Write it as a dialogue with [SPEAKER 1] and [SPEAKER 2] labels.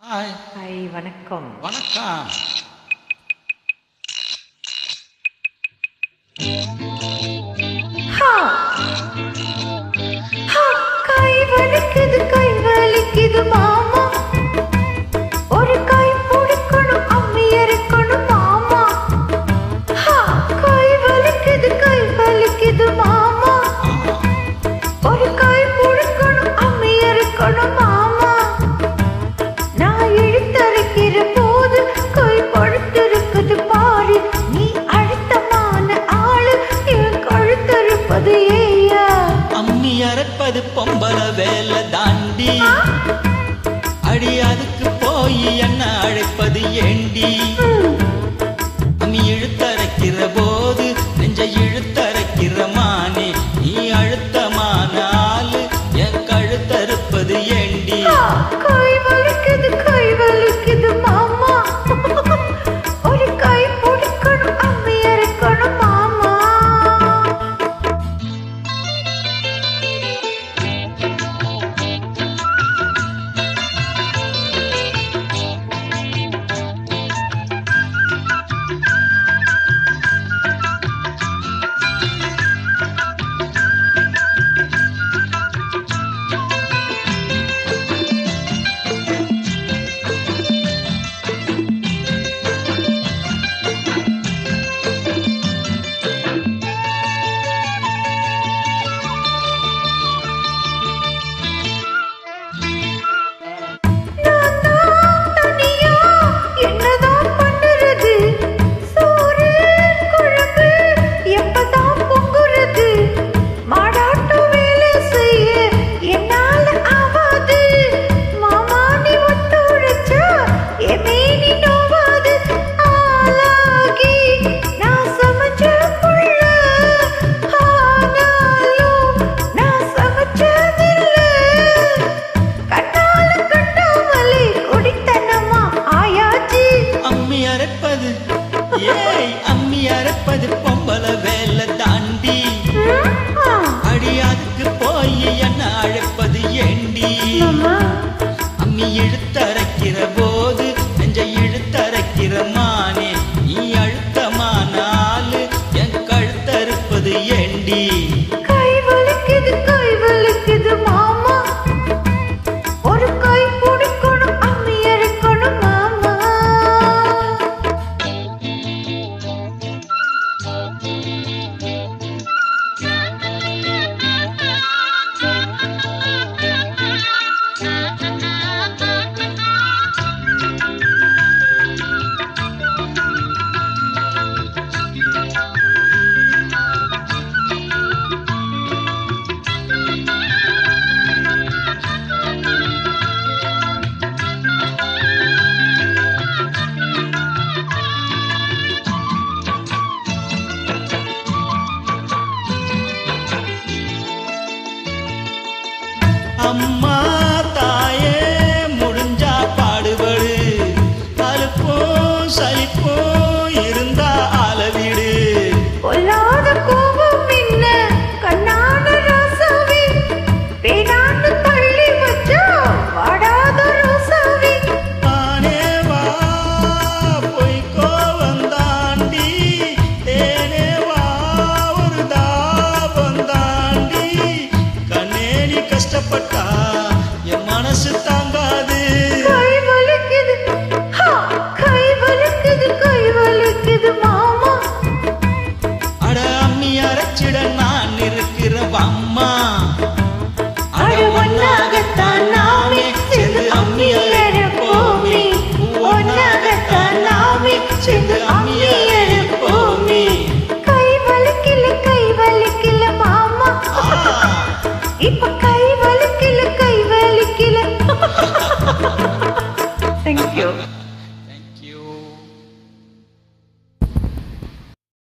[SPEAKER 1] Hi.
[SPEAKER 2] Hi, வணக்கம்.
[SPEAKER 1] வணக்கம்.
[SPEAKER 2] ஹா ஹா கை வலிக்குது மாமா. ஒரு கை பிடிக்கணும், அம்மி அரைக்கணும் மாமா. ஹா கை வலிக்குது மாமா. ஒரு கை பிடிக்கணும், அம்மி அரைக்கணும் மாமா. நான் இழுத்தரைக்கிற போது கை படுத்திருக்குது பாரு. நீ அழுத்தமான ஆளு, என் கழுத்தறுப்பது ஏயா?
[SPEAKER 1] அம்மி அரைப்பது பொம்பள வேலை தாண்டி. அடி அதுக்கு போய் என்ன அழைப்பது ஏண்டி? அம்மி இழுத்தரைக்கிற போது நெஞ்ச இழுத்தரைக்கிற மானே. நீ அழுத்தமான ஆளு, என் கழுத்தறுப்பது ஏண்டி?
[SPEAKER 2] கை வலிக்குது மாமா. ஒரு கை பிடிக்கணும், அம்மி அரைக்கணும் மாமா. என்னதான் பண்ணுறது? சோறு குழம்பு எப்பதான் பொங்குறது? மாடாட்டம் வேலை செய்ய என்னால ஆவாது. மாமா நீ ஒத்துழைச்சா என் மேனி நோவாது. ஆளாகி நான் சமைச்ச புள்ள, ஆனாலும் நான் சமைச்சதில்ல. கண்ணால கட்டாமலே குடித்தனமா ஆயாச்சு.
[SPEAKER 1] அம்மி அரைப்பது அம்மி அரைப்பது பொம்பள வேலை தாண்டி. அடி அதுக்கு போய் என்ன அழைப்பது ஏண்டி?
[SPEAKER 2] மாமா
[SPEAKER 1] அம்மி இழுத்த